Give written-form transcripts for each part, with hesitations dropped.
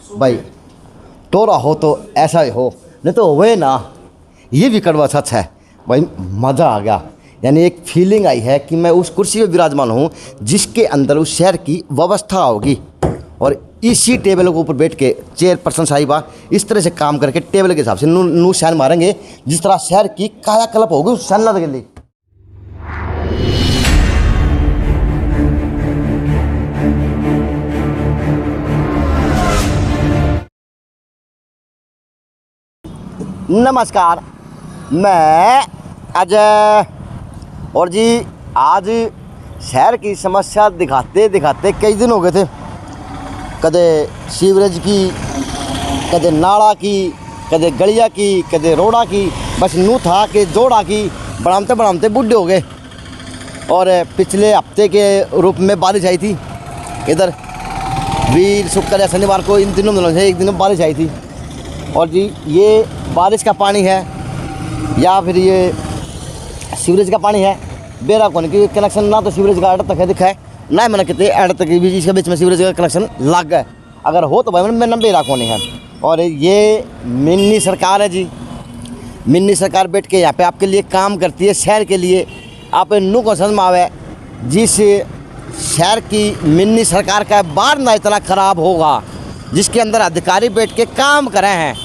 भाई टोरा हो तो ऐसा ही हो, नहीं तो होए ना। ये भी कड़वा सच है भाई, मज़ा आ गया। यानी एक फीलिंग आई है कि मैं उस कुर्सी पे विराजमान हूँ जिसके अंदर उस शहर की व्यवस्था होगी, और इसी टेबल के ऊपर बैठ के चेयरपर्सन साहिबा इस तरह से काम करके टेबल के हिसाब से नू शैन मारेंगे जिस तरह शहर की कायाकल्प होगी उस शैन के लिए। नमस्कार, मैं अजय, और जी आज शहर की समस्या दिखाते दिखाते कई दिन हो गए थे। कदे सीवरेज की, कदे नाला की, कदे गलिया की, कदे रोड़ा की, बस नू था कि जोड़ा की बनाते बनाते बूढ़े हो गए। और पिछले हफ्ते के रूप में बारिश आई थी इधर, वीर शुक्र या शनिवार को, इन दिनों में एक दिन में बारिश आई थी। और जी ये बारिश का पानी है या फिर ये सीवरेज का पानी है, बेरा कोने की कनेक्शन ना तो सीवरेज का एड तक है दिखा है, ना मैंने कहते एड तक भी इसके बीच में सीवरेज का कनेक्शन लग गए। अगर हो तो भाई मैं बेरा कोने है। और ये मिनी सरकार है जी, मिनी सरकार बैठ के यहाँ पे आपके लिए काम करती है शहर के लिए। आप नू को समझ में आवे जिस शहर की मिनी सरकार का बार ना इतना ख़राब होगा जिसके अंदर अधिकारी बैठ के काम करे हैं।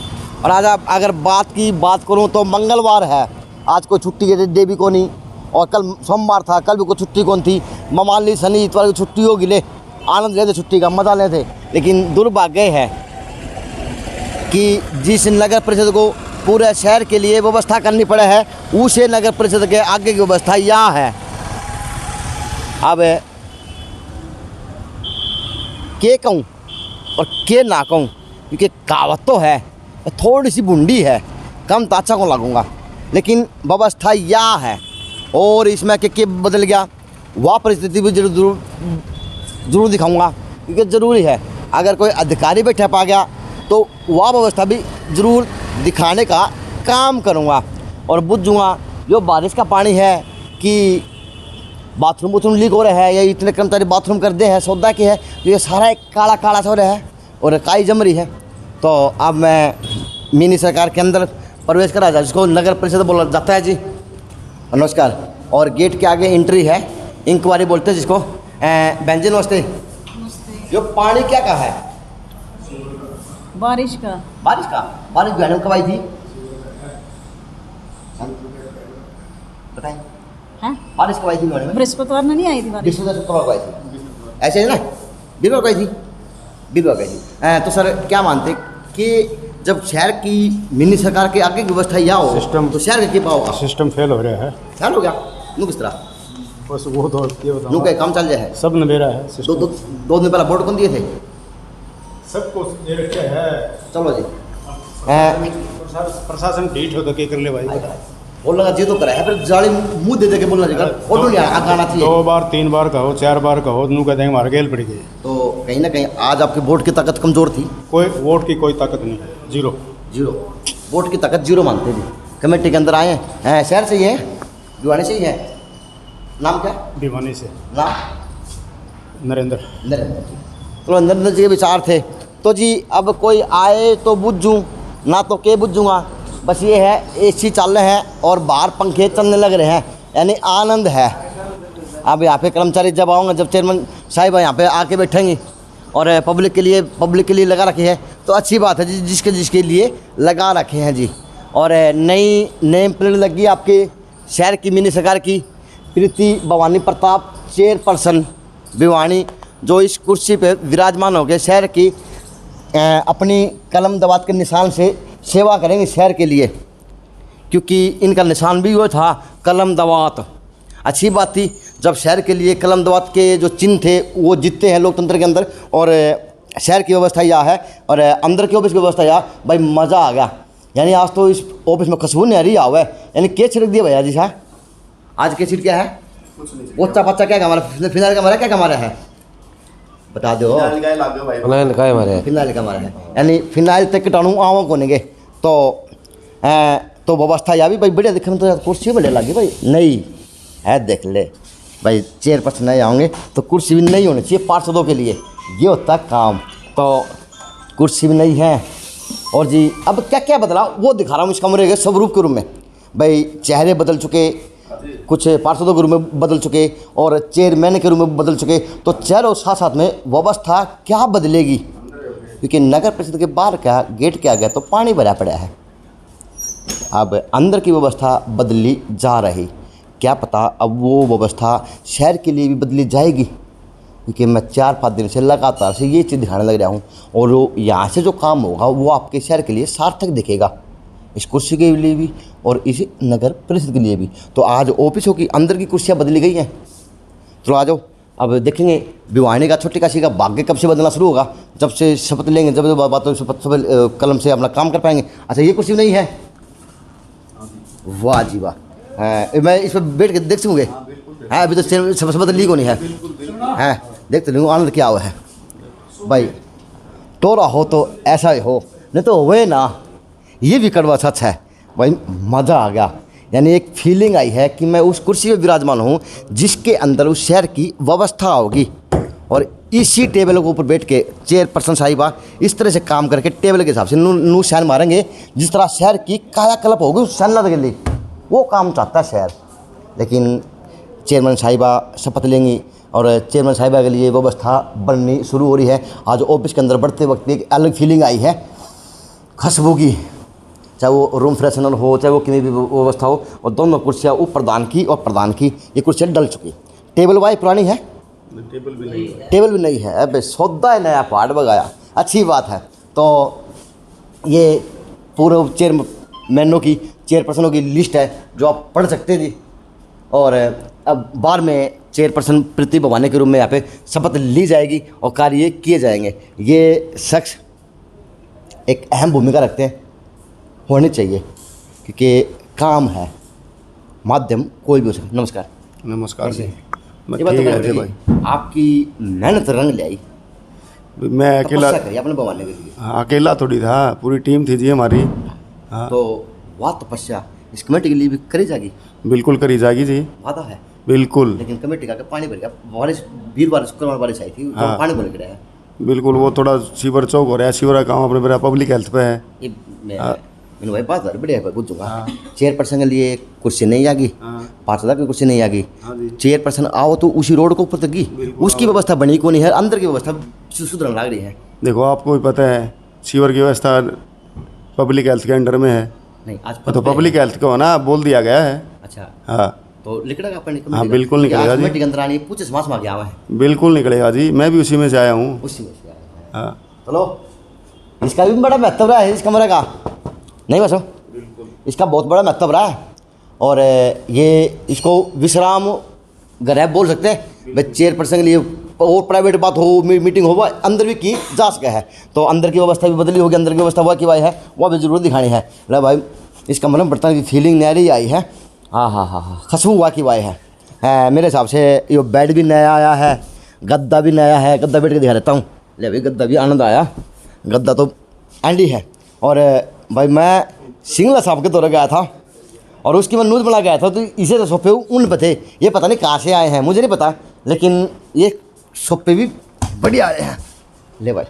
और आज आप अगर बात करूं तो मंगलवार है, आज कोई छुट्टी के डे भी को नहीं, और कल सोमवार था, कल भी कोई छुट्टी कौन थी। ममाली शनि इतवार की छुट्टी होगी, ले आनंद लेते छुट्टी का मज़ा लेते। लेकिन दुर्भाग्य है कि जिस नगर परिषद को पूरे शहर के लिए व्यवस्था करनी पड़े है, उसे नगर परिषद के आगे की व्यवस्था यह है। अब के कहूँ और के ना कहूँ, क्योंकि कहावत तो है, थोड़ी सी बुंडी है, कम तो अच्छा को लगूंगा, लेकिन व्यवस्था यह है। और इसमें के बदल गया वह परिस्थिति भी जरूर दिखाऊंगा, क्योंकि ज़रूरी है। अगर कोई अधिकारी बैठा पा गया तो वह व्यवस्था भी ज़रूर दिखाने का काम करूंगा। और बुझूँगा जो बारिश का पानी है कि बाथरूम लीक हो रहा है या इतने कर्मचारी बाथरूम कर दे हैं सौदा की है, तो ये सारा एक काला काला सा हो रहा है और काई जम रही है। तो अब मैं मिनी सरकार के अंदर प्रवेश करा जाए, जिसको नगर परिषद बोला जाता है जी। नमस्कार। और गेट के आगे एंट्री है, इंक्वायरी बोलते हैं जिसको। बेंजन नमस्ते। जो पानी क्या का है? बारिश का। बारिश बिहार में कब आई थी बताएं? बारिश कब आई थी बिहार में? बृहस्पतिवार में नहीं आई थी बारिश। बृहस्पतिवार कब आई थी? ऐसे है ना, बीरवार को आई थी। तो सर क्या मानते कि जब शहर की मिनी सरकार के आगे की व्यवस्था यह हो सिस्टम, तो शहर का क्या होगा? सिस्टम फेल हो रहा है। फेल हो गया नू किस तरह? बस वो तो ये बताओ, नू का काम चल जाए है, सब नबेरा है। दो दिन पहला बोर्ड कौन दिए थे? सबको दे रखे है। चलो जी। प्रशासन ढीठ हो तो क्या कर ले भाई? बोलना जी तो करा है, फिर जाली मुंह दे के बोलना चाहिए, फोटो नहीं आना चाहिए। 2 बार 3 बार कहो, 4 बार कहो, नू कहते हैं हमारे गेल पड़ गई। तो कहीं ना कहीं आज आपके वोट की ताकत कमज़ोर थी। कोई वोट की कोई ताकत नहीं है, जीरो वोट की ताकत जीरो मानते थे। कमेटी के अंदर आए हैं, शहर से ही है, भिवानी से ही है। नाम क्या? भिवानी से। नाम? नरेंद्र। तो नरेंद्र जी के विचार थे। तो जी अब कोई आए तो बुझूँ ना तो के बुझूँगा, बस ये है एसी चल रहे हैं और बाहर पंखे चलने लग रहे हैं, यानी आनंद है। अब यहाँ पे कर्मचारी जब आऊँगा, जब चेयरमैन साहिब यहाँ पे आके बैठेंगे और पब्लिक के लिए लगा रखी है, तो अच्छी बात है जी, जिसके लिए लगा रखे हैं जी। और नई नेम प्लेट लगी आपके शहर की मिनी सरकार की, प्रीति भवानी प्रताप चेयरपर्सन भिवानी, जो इस कुर्सी पे विराजमान हो गए शहर की अपनी कलम दवात के निशान से सेवा करेंगे शहर के लिए, क्योंकि इनका निशान भी वो था कलम दवात। अच्छी बात थी जब शहर के लिए कलम दवात के जो चिन्ह थे वो जीतते हैं लोकतंत्र के अंदर। और शहर की व्यवस्था यह है और अंदर की ऑफिस की व्यवस्था यह, भाई मज़ा आ गया। यानी आज तो इस ऑफिस में खुशबू नहीं आ रही हुआ है, यानी के छिड़क दिया भैया जी साहब। आज के छिड़क क्या है? पोचा पच्चा क्या हमारा फिनाइल का हमारा क्या हमारा है बता दो। फिनाइल का हमारा है, यानी फिनाइल तक कीटाणु आवा को नहीं। तो व्यवस्था या भी भाई बढ़िया दिखने में, तो कुर्सी बढ़िया लगी भाई। नहीं है देख ले भाई, चेयरपर्सन नहीं आएंगे तो कुर्सी भी नहीं होनी चाहिए पार्षदों के लिए, ये होता है काम। तो कुर्सी भी नहीं है। और जी अब क्या क्या बदला वो दिखा रहा हूँ इस कमरे के स्वरूप के रूम में। भाई चेहरे बदल चुके, कुछ पार्षदों के रूम में बदल चुके और चेयरमैन के रूम में बदल चुके। तो चेहरों साथ साथ में व्यवस्था क्या बदलेगी, क्योंकि नगर परिषद के बाहर का गेट के आगे तो पानी भरा पड़ा है। अब अंदर की व्यवस्था बदली जा रही, क्या पता अब वो व्यवस्था शहर के लिए भी बदली जाएगी, क्योंकि मैं 4-5 दिन से लगातार से ये चीज़ दिखाने लग रहा हूँ। और वो यहाँ से जो काम होगा वो आपके शहर के लिए सार्थक दिखेगा, इस कुर्सी के लिए भी और इस नगर परिषद के लिए भी। तो आज ऑफिसों की अंदर की कुर्सियाँ बदली गई हैं। तो आ जाओ, अब देखेंगे भिवानी का छोटी काशी का भाग्य कब से बदलना शुरू होगा, जब से शपथ लेंगे, जब बातों शपथ कलम से अपना काम कर पाएंगे। अच्छा ये कुर्सी नहीं है, वाह जी वाह, मैं इस पर बैठ के देख सकूँगे? हाँ अभी तो शपथ ली को नहीं है, हैं देख तो लूँ आनंद क्या हुआ है भाई। टोरा हो तो ऐसा ही हो, नहीं तो हुए ना। ये भी कड़वा सच है भाई, मज़ा आ गया। यानी एक फीलिंग आई है कि मैं उस कुर्सी पे विराजमान हूँ जिसके अंदर उस शहर की व्यवस्था होगी। और इसी टेबल के ऊपर बैठ के चेयरपर्सन साहिबा इस तरह से काम करके टेबल के हिसाब से नू शहर मारेंगे, जिस तरह शहर की कायाकल्प होगी उस शहर के लिए। वो काम चाहता है शहर। लेकिन चेयरमैन साहिबा शपथ लेंगी और चेयरमैन साहिबा के लिए व्यवस्था बननी शुरू हो रही है। आज ऑफिस के अंदर बढ़ते वक्त एक अलग फीलिंग आई है खुशबू की, चाहे वो रूम फ्रेशनर हो, चाहे वो किसी भी व्यवस्था हो। और दोनों कुर्सियाँ वो प्रदान की और प्रदान की, ये कुर्सियाँ डल चुकी। टेबल वाई पुरानी है, टेबल भी नहीं है। अब सौदा है नया पार्ट बगाया, अच्छी बात है। तो ये पूरे चेयरमैनों की, चेयरपर्सनों की लिस्ट है जो आप पढ़ सकते जी। और अब बार में चेयरपर्सन प्रीति भवानी के रूम में यहाँ पे शपथ ली जाएगी और कार्य किए जाएंगे। ये शख्स एक अहम भूमिका रखते हैं, होनी चाहिए, क्योंकि काम है, माध्यम कोई भी हो सकता। नमस्कार। नमस्कार जी। ये बात तो भाई आपकी मेहनत रंग ले आई। मैं अकेला अपने भवानी के लिए। हाँ, अकेला थोड़ी था, पूरी टीम थी जी हमारी। हाँ। तो वाह तपस्या इस कमेटी के लिए भी करी जाएगी? बिल्कुल करी जाएगी जी, वादा है बिल्कुल। लेकिन कमेटी का पानी भर गया, बारिश वीरवार शुक्रवार बारिश आई थी, तो पानी भर गया है। बिल्कुल, वो थोड़ा सीवर चौक हो रहा है, सीवर का काम अपने मेरा पब्लिक हेल्थ पे है। ये मैंने भाई बात बढ़िया है, पूछूंगा। चेयरपर्सन के लिए कुर्सी नहीं आ गई, पार्षद की कुर्सी नहीं आ गई। चेयरपर्सन आओ तो उसी रोड को ऊपर तक गई, उसकी व्यवस्था बनी को नहीं है, अंदर की व्यवस्था सुधरने लग रही है। देखो आपको भी पता है सीवर की व्यवस्था पब्लिक हेल्थ के अंडर में है। नहीं आज तो पब्लिक हेल्थ को ना बोल दिया गया है। अच्छा हाँ, तो निकलेगा अपने? हाँ बिल्कुल निकलेगा जी, कमेटी के अंदर आनी पूछे समाज में गया हुआ है। बिल्कुल निकलेगा जी, मैं भी उसी में से आया हूँ। उसी में से आया है। हाँ चलो, इसका भी बड़ा महत्व रहा है इस कमरे का, नहीं बस इसका बहुत बड़ा महत्व रहा है। और ये इसको विश्राम घर बोल सकते हैं भाई। चेयरपर्सन के लिए और प्राइवेट बात हो, मीटिंग हो, वह अंदर भी की जा सका है। तो अंदर की व्यवस्था भी बदली होगी, अंदर की व्यवस्था वह की वाई है, वह भी जरूर दिखानी है। ना भाई इस कमरे में बर्तन की फीलिंग नई आई है। हाँ हाँ हाँ हाँ, खुशबू हुआ की वाई है। मेरे हिसाब से ये बेड भी नया आया है, गद्दा भी नया है। गद्दा बैठ के दिखा देता हूँ, ले भाई गद्दा भी आनंद आया। गद्दा तो एंडी है। और भाई मैं सिंगला साहब के दौरे गया था और उसकी मैं न्यूज़ बना गया था, तो इसे तो सोफे उन पे थे। ये पता नहीं कहाँ से आए हैं, मुझे नहीं पता, लेकिन ये सोफे भी बढ़िया आए हैं। ले भाई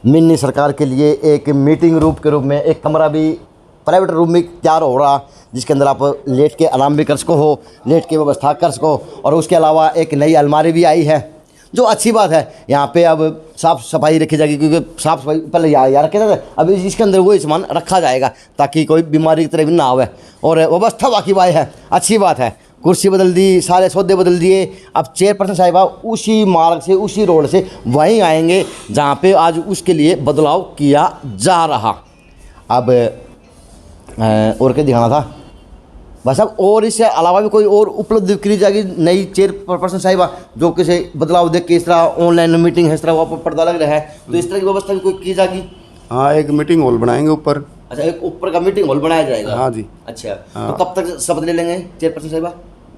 मिनी सरकार के लिए एक मीटिंग रूम के रूप में एक कमरा भी प्राइवेट रूम में तैयार हो रहा, जिसके अंदर आप लेट के आराम भी कर सको हो, लेट के व्यवस्था कर सको। और उसके अलावा एक नई अलमारी भी आई है, जो अच्छी बात है। यहाँ पे अब साफ़ सफाई रखी जाएगी, क्योंकि साफ़ सफाई पहले यहाँ रखे थे, अब इसके अंदर वही सामान रखा जाएगा ताकि कोई बीमारी की तरह भी ना आवे। और व्यवस्था बाकी बात है, अच्छी बात है। कुर्सी बदल दी, सारे सौदे बदल दिए। अब चेयरपर्सन साहिबा उसी मार्ग से, उसी रोड से वहीं आएंगे जहाँ पे आज उसके लिए बदलाव किया जा रहा। अब और क्या दिखाना था बस। अब और इससे अलावा भी कोई और उपलब्धि करी जाएगी नई चेयरपर्सन साहिबा, जो किसी बदलाव देख के, इस तरह ऑनलाइन मीटिंग है, इस तरह वहाँ पर पर्दा लग रहा है, तो इस तरह की व्यवस्था भी कोई की जाएगी। हाँ, एक मीटिंग हॉल बनाएंगे ऊपर। अच्छा, एक ऊपर का मीटिंग हॉल बनाया जाएगा। हाँ जी। अच्छा, तो कब तक शपथ ले लेंगे चेयरपर्सन साहिबा?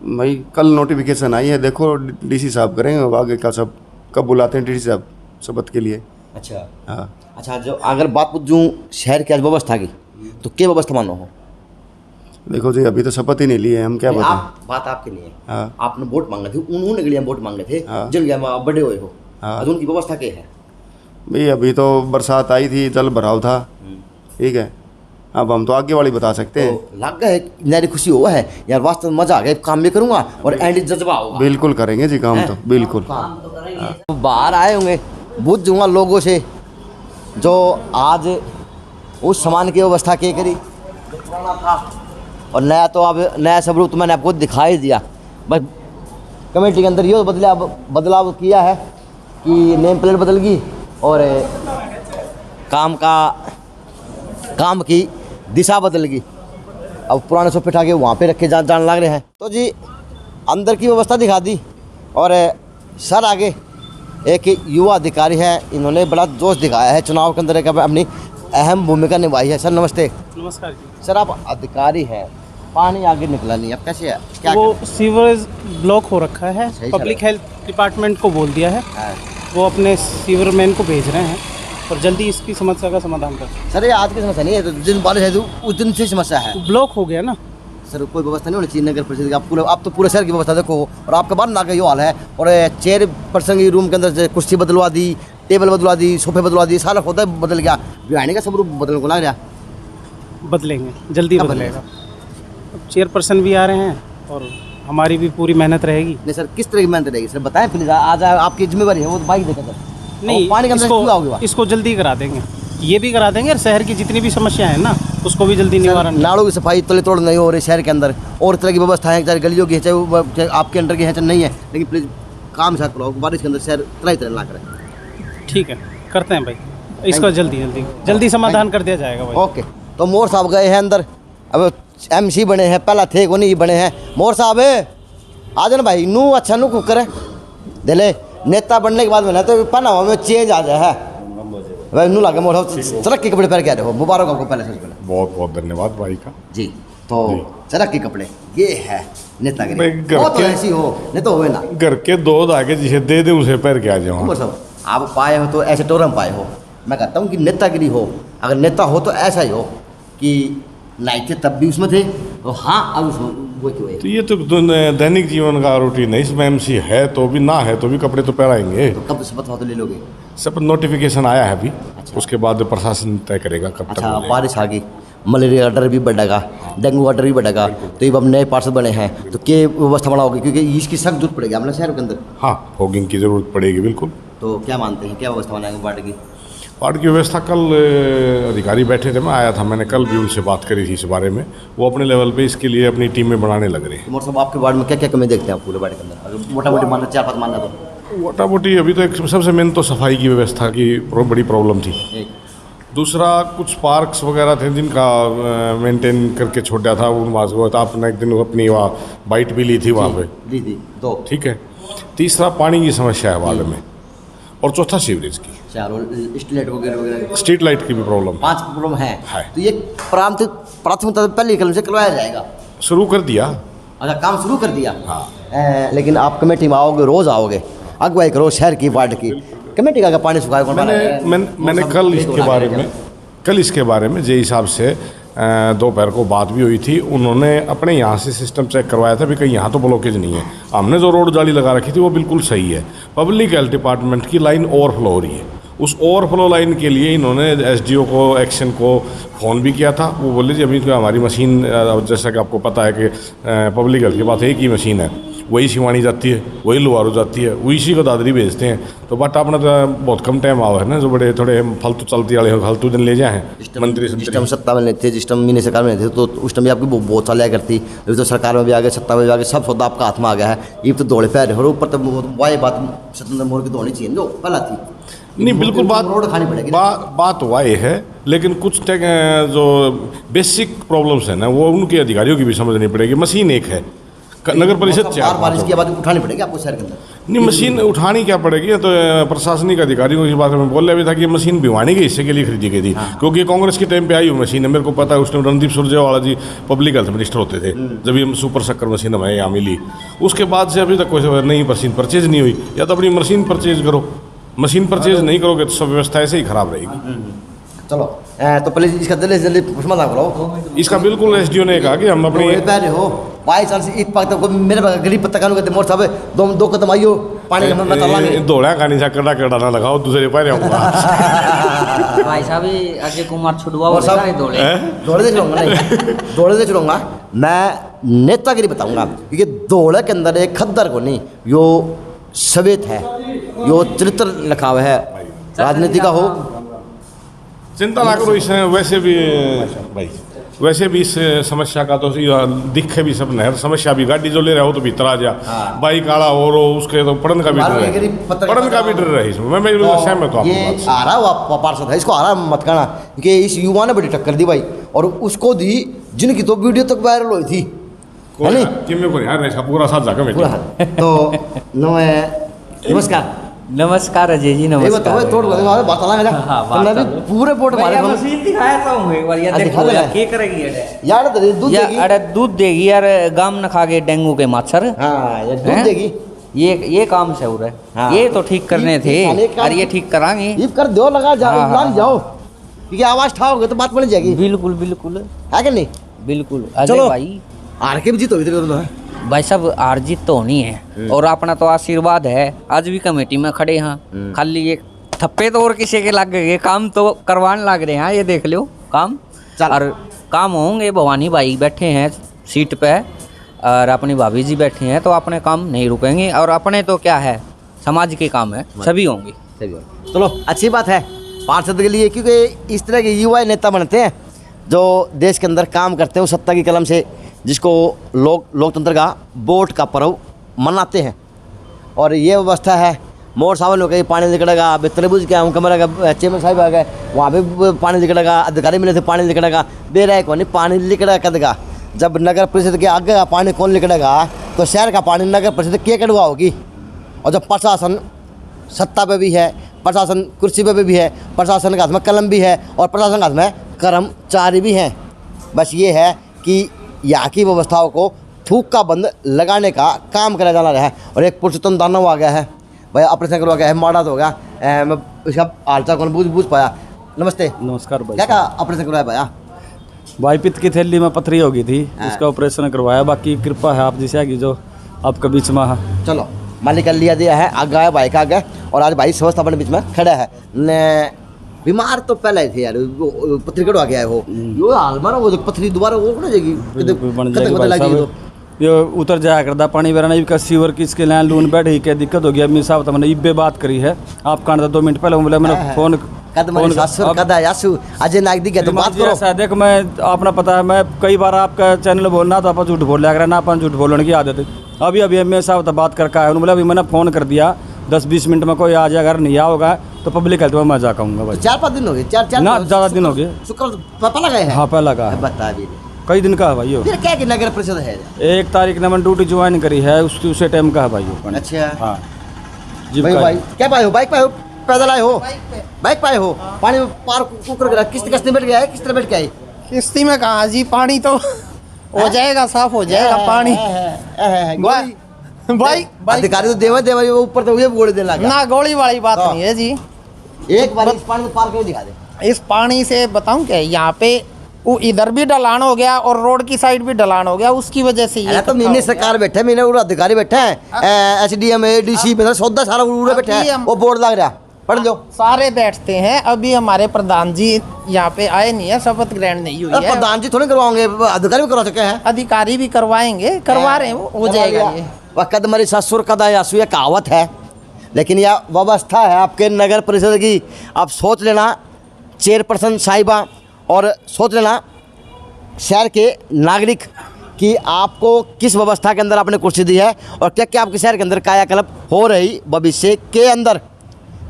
भाई कल नोटिफिकेशन आई है, देखो डीसी साहब करेंगे आगे का सब, कब बुलाते हैं डीसी साहब शपथ के लिए। अच्छा हाँ। अच्छा, जो अगर बात पूछूँ शहर की आज व्यवस्था की, तो क्या व्यवस्था मानो हो? देखो जी, अभी तो शपथ ही नहीं ली है, हम क्या बताएं। बात आपके लिए है। हाँ। आपने वोट मांगे थे, उन्होंने के लिए वोट मांगे थे, हाँ। जिनके हम बड़े हुए हो। हाँ। आज उनकी व्यवस्था क्या है? भाई अभी तो बरसात आई थी, जल भराव था, ठीक है। अब हम तो आगे वाली बता सकते हैं। तो लग गए मेरी खुशी हुआ है यार, वास्तव में मजा आ गया, काम भी करूंगा और एंड जज्बा होगा। बिल्कुल करेंगे जी काम तो, बिल्कुल। तो बाहर आए होंगे, बुझ जाऊंगा लोगों से जो आज उस सामान की व्यवस्था के करी जो पुराना था, और नया तो अब नया स्वरूप तो मैंने आपको दिखाई दिया। बस कमेटी के अंदर ये बदलाव किया है कि नेम प्लेट बदल गई और काम की दिशा बदल गई। अब पुराने सोफे उठा के वहाँ पे रखे जाने लग रहे हैं। तो जी अंदर की व्यवस्था दिखा दी और सर आगे एक युवा अधिकारी है, इन्होंने बड़ा जोश दिखाया है चुनाव के अंदर, एक अपनी अहम भूमिका निभाई है। सर नमस्ते। नमस्कार जी। सर आप अधिकारी हैं, पानी आगे निकला नहीं, अब कैसे है, क्या वो करें? सीवरेज ब्लॉक हो रखा है, सही पब्लिक सर। हेल्थ डिपार्टमेंट को बोल दिया है, हाँ। वो अपने सीवरमैन को भेज रहे हैं और जल्दी इसकी समस्या का समाधान कर। सर ये आज की समस्या नहीं है, तो जिस दिन बारिश है तो उस दिन से समस्या है। ब्लॉक हो गया ना। सर कोई व्यवस्था नहीं होनी चाहिए नगर परिषद की, आप तो पूरे शहर की व्यवस्था देखो, और आपके बाद ना का ये हाल है। और चेयर पर्सन की रूम के अंदर से कुर्सी बदलवा दी, टेबल बदलवा दी, सोफे बदलवा दी, सारा खोदा बदल गया, बिहानी का सब रूप बदलने को लग रहा। बदलेंगे, जल्दी कब बदलेगा। चेयरपर्सन भी आ रहे हैं और हमारी भी पूरी मेहनत रहेगी। नहीं सर, किस तरह की मेहनत रहेगी सर, बताएं प्लीज। आज आपकी जिम्मेवारी है, वो तो बाइक देखा सर। नहीं, और पानी के अंदर क्यों आओगे वहाँ? इसको जल्दी करा देंगे, ये भी करा देंगे और शहर की जितनी भी समस्या है ना उसको भी जल्दी निवारण। नालों की सफाई तले तोड़ नहीं हो रही शहर के अंदर, और तरह की व्यवस्था है, चाहे गलियों की है, चाहे आपके अंडर की है, चाहे नहीं है, लेकिन प्लीज काम साथ करो, बारिश के अंदर शहर तरह तरह ना करें। ठीक है, करते हैं भाई, इसका जल्दी समाधान कर दिया जाएगा भाई। ओके। तो मोर साहब गए हैं अंदर, अब MC बने हैं, पहला थे को नहीं बने हैं। मोर साहब आ जाना भाई, नू अच्छा नू कुकर है दिले, नेता बनने के बाद में ना तो पहनावा में चेंज आ जाए है भाई, नू लगे मोर साहब सड़क के कपड़े पहन के आ रहे हो, मुबारक आपको पहले सबसे पहले। बहुत बहुत धन्यवाद भाई का जी। तो सड़क के कपड़े ये है नेतागिरी, भाई, घर वो तो के- ऐसी हो नहीं तो होवे ना। घर के दो धागे जिसे दे दे उसे पैर के आ जाओ। मोर साहब आप पाए हो तो ऐसे टोरम पाए हो, मैं कहता हूँ कि नेतागिरी हो, अगर नेता हो तो ऐसा ही हो कि नहीं थे तब भी उसमें थे, तो हाँ अब उसमें वो क्यों है। तो ये तो दैनिक जीवन का रूटीन है, इसमें MC है तो भी, ना है तो भी कपड़े तो पहनाएंगे। तो कब से बता तो ले लोगे? सब नोटिफिकेशन आया है अभी, उसके बाद प्रशासन तय करेगा कब तक अच्छा मिलेगा। बारिश आ गई, मलेरिया का डर भी बढ़ेगा, डेंगू का डर भी बढ़ेगा, तो अब नए पार्षद बने हैं तो क्या व्यवस्था बनाओगे, क्योंकि इसकी सख्त जरूरत पड़ेगी अपने शहर के अंदर। हाँ, फॉगिंग की जरूरत पड़ेगी बिल्कुल। तो क्या मानते हैं, क्या व्यवस्था बनाएंगे वार्ड की? वार्ड की व्यवस्था कल अधिकारी बैठे थे, मैं आया था, मैंने कल भी उनसे बात करी थी इस बारे में। वो अपने लेवल पे इसके लिए अपनी टीमें बनाने लग रहे हैं। मोर साहब आपके वार्ड में क्या क्या कमी देखते हैं आप पूरे वार्ड के अंदर, अगर मोटा मोटी मानना 4-5 मानना तो? मोटा मोटी अभी तो एक सबसे मेन तो सफाई की व्यवस्था की बड़ी प्रॉब्लम थी। एक दूसरा कुछ पार्क्स वगैरह थे जिनका मेंटेन करके छोड़ दिया था, उन वहाँ तो आपने एक दिन अपनी वहाँ बाइट भी ली थी वहाँ पे, जी जी 2 ठीक है। तीसरा पानी की समस्या है वार्ड में, और चौथा सीवरेज की, 4 और स्ट्रीट वगैरह वगैरह स्ट्रीट लाइट की भी प्रॉब्लम 5 प्रॉब्लम है। है। तो ये प्राथमिकता पहली कलम से करवाया जाएगा। शुरू कर दिया। अच्छा काम शुरू कर दिया। हाँ। लेकिन आप कमेटी में आओगे, रोज आओगे, अगुवाई करो शहर की वार्ड की, कमेटी का पानी सुखाए कौन? मैंने कल इसके बारे में जे हिसाब से दोपहर को बात भी हुई थी, उन्होंने अपने यहाँ से सिस्टम चेक करवाया था भी कहीं यहाँ तो ब्लॉकेज नहीं है। हमने जो रोड जाली लगा रखी थी वो बिल्कुल सही है। पब्लिक हेल्थ डिपार्टमेंट की लाइन ओवरफ्लो हो रही है, उस ओवरफ्लो लाइन के लिए इन्होंने SDO को, एक्शन को फ़ोन भी किया था। वो बोले जी अभी तो हमारी मशीन, जैसा कि आपको पता है कि पब्लिक हेल्थ के पास एक ही मशीन है, वही सिवानी जाती है, वही लुहारू जाती है, वही इसी को दादरी भेजते हैं। तो बट अपना तो बहुत कम टाइम आवा है ना, जो बड़े थोड़े फालतू चलती वाले फालतू दिन ले जाए मंत्री जिस टाइम सत्ता में नहीं थे, जिस टाइम मिनी सरकार में नहीं थे, तो उस टाइम भी आपकी बहुत चलिया करती। अभी तो सरकार में भी आ गए, सत्ता में भी आ गए, सब सौदा आपका हाथ में आ गया है। ये तो दौड़े पैर और ऊपर तो वही बात स्वतंत्र मोर की दौड़नी चाहिए जो पहला थी। नहीं, बिल्कुल रोड खानी पड़ेगी। बात वाही है, लेकिन कुछ जो बेसिक प्रॉब्लम्स है ना वो उनके अधिकारियों की भी समझनी पड़ेगी। मशीन एक है, नगर परिषद बार बारिश की आवाज़ उठानी पड़ेगी आपको शहर के अंदर। नहीं, मशीन उठानी क्या पड़ेगी, तो प्रशासनिक अधिकारियों की बात में बोल रहा भी था कि ये मशीन भिवानी के हिस्से के लिए खरीदी गई थी। क्योंकि कांग्रेस के टाइम पे आई हुई मशीन है, मेरे को पता है। उस टाइम रणदीप सुरजेवाला जी पब्लिक हेल्थ मिनिस्टर होते थे जब ये सुपर शक्कर मशीन हमें यहाँ मिली। उसके बाद से अभी तक कोई नई मशीन परचेज नहीं हुई। या तो अपनी मशीन परचेज करो, मशीन परचेज नहीं करोगे तो सब व्यवस्था ऐसे ही खराब रहेगी। चलो तो प्लीज इसका जल्दी से जल्दी समाधान करो। इसका बिल्कुल एसडीओ ने कहा कि हम अपनी दौड़े पहले हो बाई चांस एक पाक तो मेरे गरीब पत्ता कानू कहते मोर साहब दो कदम आइयो पानी में तलांगे दौड़ा का नीचा कड़ा कड़ा ना लगाओ, दूसरे पैर आऊंगा। भाई साहब ये अजय कुमार छुड़वा और सब दौड़े दौड़े से चलूंगा नहीं दौड़े से चलूंगा मैं नेतागिरी बताऊंगा क्योंकि दौड़े के अंदर एक खद्दर को नहीं यो सवेत है यो चरित्र लिखा हुआ है राजनीति का हो। चिंता ना करो, इसमें वैसे भी इस समस्या का तो दिखे भी सब नहर समस्या भी गाड़ी जो ले रहा हो तो भीतर आ जा बाइक आड़ा और उसके तो पढ़न का भी डर है, पढ़न का भी डर है इसमें। मैं सहमत हूँ ये आ रहा हुआ पार्षद है, इसको आ रहा मत कहना क्योंकि इस युवा ने बड़ी टक्कर दी भाई और उसको दी जिनकी तो वीडियो तक वायरल हुई थी पूरा साथ जाकर तो नमस्कार नमस्कार अजय जी, नमस्कार। मैं भी पूरे बोट मारे मशीन दिखाया था हूं एक बार, ये देखो क्या करेगी यार दूध देगी। अरे दूध देगी यार, गाम न खा के डेंगू के मच्छर। हाँ ये दूध देगी। ये काम से हो रहा है। हाँ। ये तो ठीक करने थे और ये ठीक कराएंगे। ये कर दो लगा जाओ क्योंकि आवाज ठाओगे तो बात बन जाएगी। बिल्कुल बिल्कुल है कि नहीं? बिल्कुल चलो भाई आर के भी जीत होगी भाई साहब, हार जीत तो होनी है और अपना तो आशीर्वाद है। आज भी कमेटी में खड़े हैं, खाली ये थप्पे तो और किसी के लग गए, काम तो करवाने लग रहे हैं। ये देख लो काम और काम होंगे। भवानी भाई बैठे हैं सीट पे और अपनी भाभी जी बैठे हैं, तो अपने काम नहीं रुकेंगे और अपने तो क्या है समाज के काम है, सभी होंगे। चलो अच्छी बात है पार्षद के लिए क्योंकि इस तरह के युवा नेता बनते हैं जो देश के अंदर काम करते हैं सत्ता की कलम से, जिसको लोकतंत्र का वोट का पर्व मनाते हैं। और ये व्यवस्था है मोर सावन हो गई पानी निकलेगा, तरबूज क्या कमरा का चेयरमैन साहब आ गए वहाँ भी पानी निकलेगा, अधिकारी मिले थे पानी निकलेगा, दे रहा है कौन नहीं पानी निकलेगा कदेगा। जब नगर परिषद के आगे का पानी कौन निकलेगा तो शहर का पानी नगर परिषद क्या कटवा होगी। और जब प्रशासन सत्ता पे भी है, प्रशासन कुर्सी पे भी है, प्रशासन के हाथ में कलम भी है और प्रशासन के हाथ में कर्मचारी भी हैं। बस ये है कि यहाँ की व्यवस्थाओं को थूक का बंद लगाने का काम करा जाना रहा है। और एक पुरुषोत्तम दानव आ गया है भाई, ऑपरेशन करवा गया है, माड़ा हो गया, मैं इसका हालचाल कौन बूझ पाया। नमस्ते। नमस्कार भाई। क्या ऑपरेशन करवाया भैया? भाई पित्त की थैली में पथरी हो गई थी, उसका ऑपरेशन करवाया। बाकी कृपा है आप जैसे आगे जो आपके बीच में है। चलो मालिक लिया दिया है, आगे आया भाई का आगे और आज भाई स्वस्थ अपने बीच में खड़ा है। बीमार तो पहले थे यार, पथरी कटवा के आए हो, यो हाल मारो वो पथरी दोबारा वो बन जाएगी, ये उतर जाया करता पानी बेरा नहीं सीवर किसके लाइन लून बैठ ही के दिक्कत हो गया। मेरे साहब तो मैंने इब्बे बात करी है आप कांड 2 मिनट पहले बोला मैंने फोन देख मैं अपना पता है, मैं कई बार आपका चैनल बोलना तो आप झूठ बोल लिया करें ना, अपन झूठ बोलने की आदत है। अभी मेरे साहब तो बात करके आया बोला अभी मैंने फ़ोन कर दिया 10-20 मिनट में कोई आ जाए, अगर नहीं होगा तो पब्लिक हेल्थ में मैं जा कहूँगा भाई। 4-5 दिन हो गए, 4 ना ज़्यादा दिन हो गए। शुक्र पता लगा है? हाँ पहला लगा है, बता भी कई दिन का है भाई। फिर क्या कि नगर परिषद है 1 तारीख ने मैंने ड्यूटी ज्वाइन करी है, उसे टाइम का है भाई। अच्छा हाँ जी भाई क्या पाए हो? बाइक पाए हो, पैदल आए हो? बाइक पाए हो? पानी में पार कुकर किस्ती बैठ गया है, किस तरह बैठ के आई? किस्ती में कहाँ जी, पानी तो हो जाएगा, साफ हो जाएगा पानी। भाई अधिकारी तो देवा ऊपर तो गोली देने लगा ना, गोली वाली बात नहीं है जी। एक बार इस पानी को पार करके दिखा दे। इस पानी से बताऊं क्या, यहाँ पे वो इधर भी ढलान हो गया और रोड की साइड भी ढलान हो गया, उसकी वजह से ये तो महीने सरकार बैठे, महीने और अधिकारी बैठे हैं, SDM ADC में सौदा सारा उड़े बैठे हैं, वो बोर्ड लग रहा पढ़ लो सारे बैठते हैं। अभी हमारे प्रधान जी यहाँ पे आए नहीं है, शपथ ग्रहण नहीं हुई है। प्रधान जी थोड़ी करवाओगे, अधिकारी भी करवा सके हैं, अधिकारी भी करवाएंगे, करवा रहे हैं, वो हो जाएगा। ये वक़्त मरी ससुर कदा यासु ये कहावत है, लेकिन यह व्यवस्था है आपके नगर परिषद की। आप सोच लेना चेयरपर्सन साहिबा और सोच लेना शहर के नागरिक कि आपको किस व्यवस्था के अंदर आपने कुर्सी दी है और क्या क्या आपके शहर के अंदर कायाकल्प हो रही भविष्य के अंदर।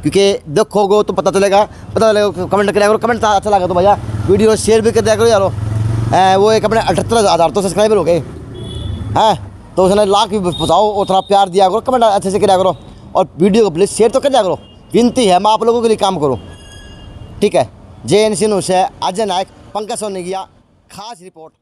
क्योंकि देखोगे तो पता चलेगा कमेंट करिया करो, कमेंट अच्छा लगा तो भैया वीडियो शेयर भी कर दिया करो यारो। वो एक अपने 78,000 तो सब्सक्राइबर हो गए हैं, तो उसने लाख भी पहुँचाओ और थोड़ा प्यार दिया करो, कमेंट अच्छे से करिया करो और वीडियो को प्लीज़ शेयर तो कर दिया करो। विनती है मैं आप लोगों के लिए काम करूँ, ठीक है। JNC न्यूज़ से अजय नायक, पंकज सोनेगिया, खास रिपोर्ट।